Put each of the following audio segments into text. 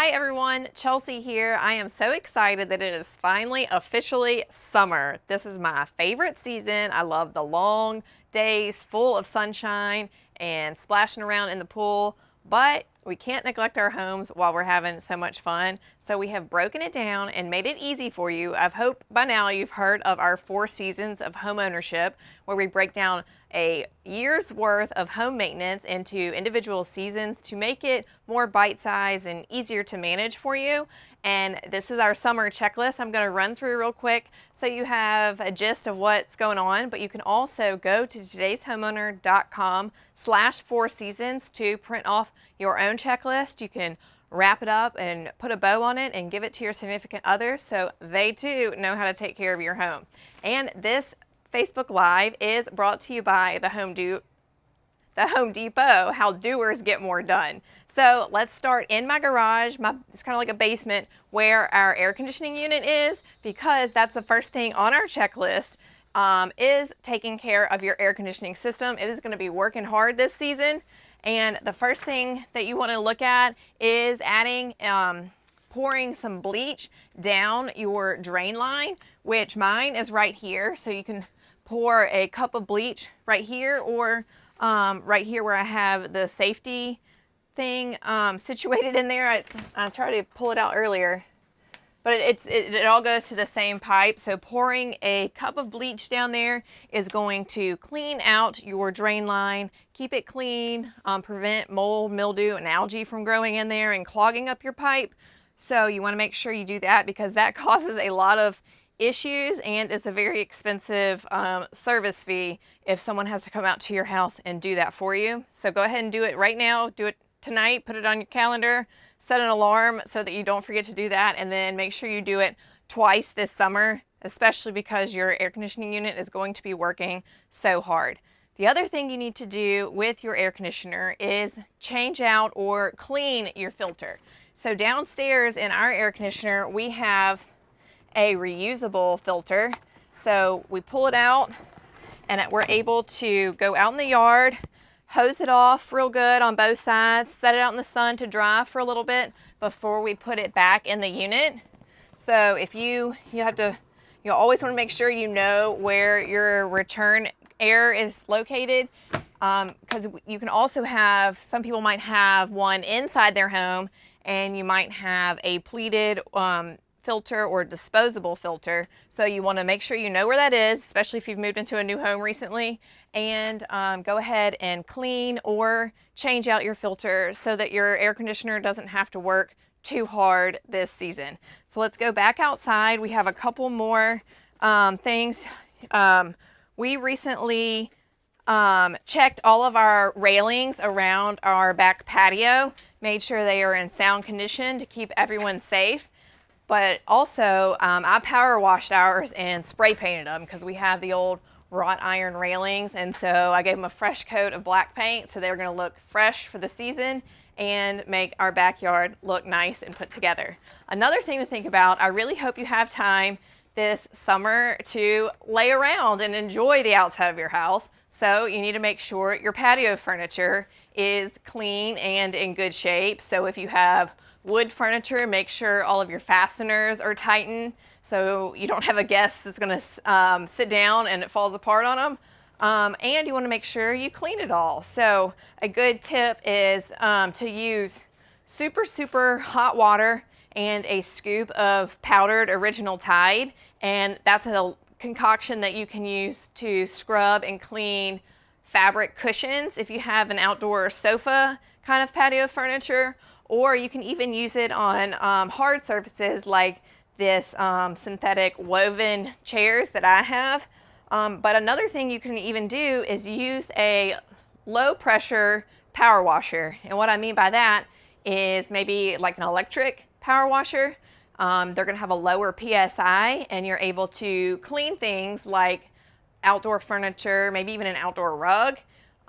Hi everyone, Chelsea here. I am so excited that it is finally officially summer. This is my favorite season. I love the long days full of sunshine and splashing around in the pool, but we can't neglect our homes while we're having so much fun. So we have broken it down and made it easy for you. I hope by now you've heard of our 4 seasons of home ownership, where we break down a year's worth of home maintenance into individual seasons to make it more bite-sized and easier to manage for you. And this is our summer checklist. I'm going to run through real quick so you have a gist of what's going on, but you can also go to todayshomeowner.com/4 seasons to print off your own checklist. You can wrap it up and put a bow on it and give it to your significant other so they too know how to take care of your home. And this Facebook Live is brought to you by the Home Depot, how doers get more done. So let's start in my garage. It's kind of like a basement where our air conditioning unit is, because that's the first thing on our checklist, is taking care of your air conditioning system. It is going to be working hard this season. And the first thing that you want to look at is adding, pouring some bleach down your drain line, which mine is right here. So you can pour a cup of bleach right here, or right here where I have the safety thing situated in there. I tried to pull it out earlier, but it all goes to the same pipe. So pouring a cup of bleach down there is going to clean out your drain line, keep it clean, prevent mold, mildew, and algae from growing in there and clogging up your pipe. So you want to make sure you do that, because that causes a lot of issues, and it's a very expensive service fee if someone has to come out to your house and do that for you. So go ahead and do it right now. Do it tonight. Put it on your calendar. Set an alarm so that you don't forget to do that, and then make sure you do it twice this summer, especially because your air conditioning unit is going to be working so hard. The other thing you need to do with your air conditioner is change out or clean your filter. So downstairs in our air conditioner, we have a reusable filter. So we pull it out and we're able to go out in the yard, hose it off real good on both sides, set it out in the sun to dry for a little bit before we put it back in the unit. So if you always want to make sure you know where your return air is located, because you can also have, some people might have one inside their home, and you might have a pleated filter or disposable filter. So you want to make sure you know where that is, especially if you've moved into a new home recently, and go ahead and clean or change out your filter so that your air conditioner doesn't have to work too hard this season. So let's go back outside. We have a couple more things. We recently checked all of our railings around our back patio, made sure they are in sound condition to keep everyone safe. But also, I power washed ours and spray painted them, because we have the old wrought iron railings, and so I gave them a fresh coat of black paint so they were going to look fresh for the season and make our backyard look nice and put together. Another thing to think about, I really hope you have time this summer to lay around and enjoy the outside of your house. So you need to make sure your patio furniture is clean and in good shape. So if you have wood furniture, make sure all of your fasteners are tightened so you don't have a guest that's going to sit down and it falls apart on them. And you want to make sure you clean it all. So a good tip is to use super hot water and a scoop of powdered Original Tide, and that's a concoction that you can use to scrub and clean fabric cushions if you have an outdoor sofa kind of patio furniture, or you can even use it on hard surfaces like this synthetic woven chairs that I have. But another thing you can even do is use a low pressure power washer. And what I mean by that is maybe like an electric power washer. They're going to have a lower PSI, and you're able to clean things like outdoor furniture, maybe even an outdoor rug.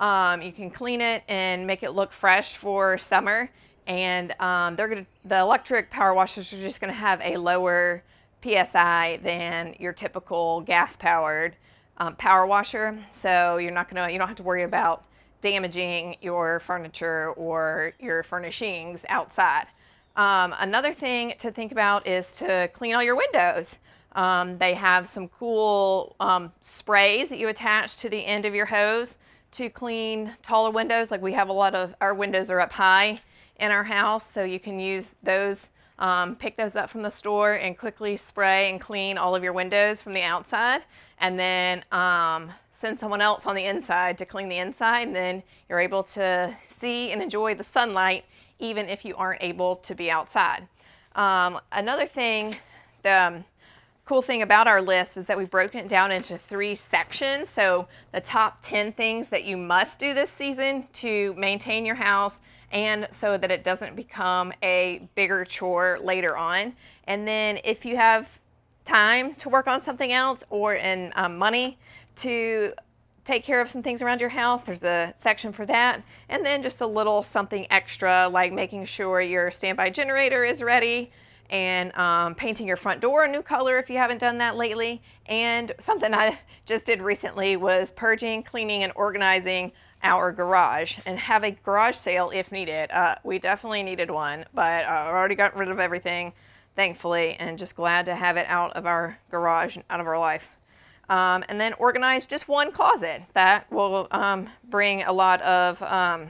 You can clean it and make it look fresh for summer. And the electric power washers are just going to have a lower PSI than your typical gas-powered power washer. So you don't have to worry about damaging your furniture or your furnishings outside. Another thing to think about is to clean all your windows. They have some cool sprays that you attach to the end of your hose to clean taller windows. Like we have a lot of our windows are up high in our house, so you can use those, pick those up from the store and quickly spray and clean all of your windows from the outside, and then send someone else on the inside to clean the inside, and then you're able to see and enjoy the sunlight even if you aren't able to be outside. Another thing, the cool thing about our list is that we've broken it down into 3 sections. So the top 10 things that you must do this season to maintain your house and so that it doesn't become a bigger chore later on. And then if you have time to work on something else or in money to take care of some things around your house, there's a section for that. And then just a little something extra like making sure your standby generator is ready, and painting your front door a new color if you haven't done that lately. And something I just did recently was purging, cleaning, and organizing our garage, and have a garage sale if needed. We definitely needed one, but I already got rid of everything, thankfully, and just glad to have it out of our garage and out of our life. And then organize just one closet. That will bring a lot of, I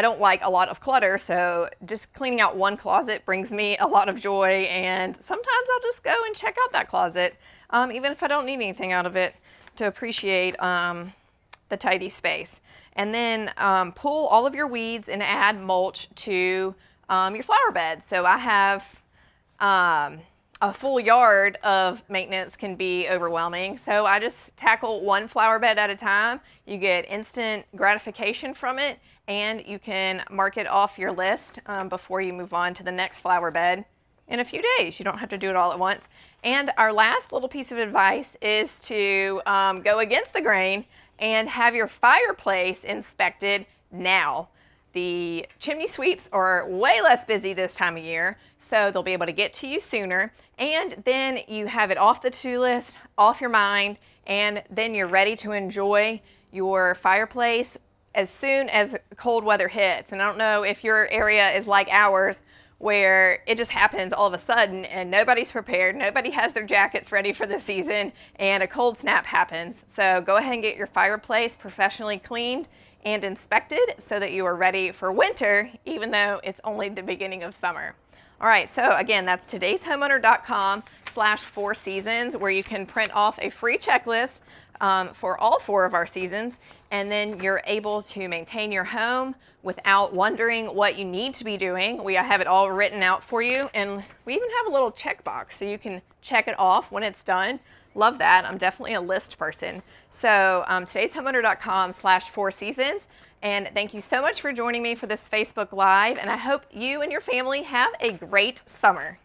don't like a lot of clutter, so just cleaning out one closet brings me a lot of joy, and sometimes I'll just go and check out that closet, even if I don't need anything out of it, to appreciate the tidy space. And then pull all of your weeds and add mulch to your flower bed. So I have a full yard of maintenance can be overwhelming. So I just tackle one flower bed at a time. You get instant gratification from it, and you can mark it off your list before you move on to the next flower bed in a few days. You don't have to do it all at once. And our last little piece of advice is to go against the grain and have your fireplace inspected now. The chimney sweeps are way less busy this time of year, so they'll be able to get to you sooner. And then you have it off the to-do list, off your mind, and then you're ready to enjoy your fireplace as soon as cold weather hits. And I don't know if your area is like ours, where it just happens all of a sudden and nobody's prepared, nobody has their jackets ready for the season, and a cold snap happens. So go ahead and get your fireplace professionally cleaned and inspected so that you are ready for winter, even though it's only the beginning of summer. All right, so again, that's todayshomeowner.com/4seasons, where you can print off a free checklist for all 4 of our seasons, and then you're able to maintain your home without wondering what you need to be doing. We have it all written out for you, and we even have a little checkbox so you can check it off when it's done. Love that. I'm definitely a list person. So todayshomeowner.com/4seasons. And thank you so much for joining me for this Facebook Live, and I hope you and your family have a great summer.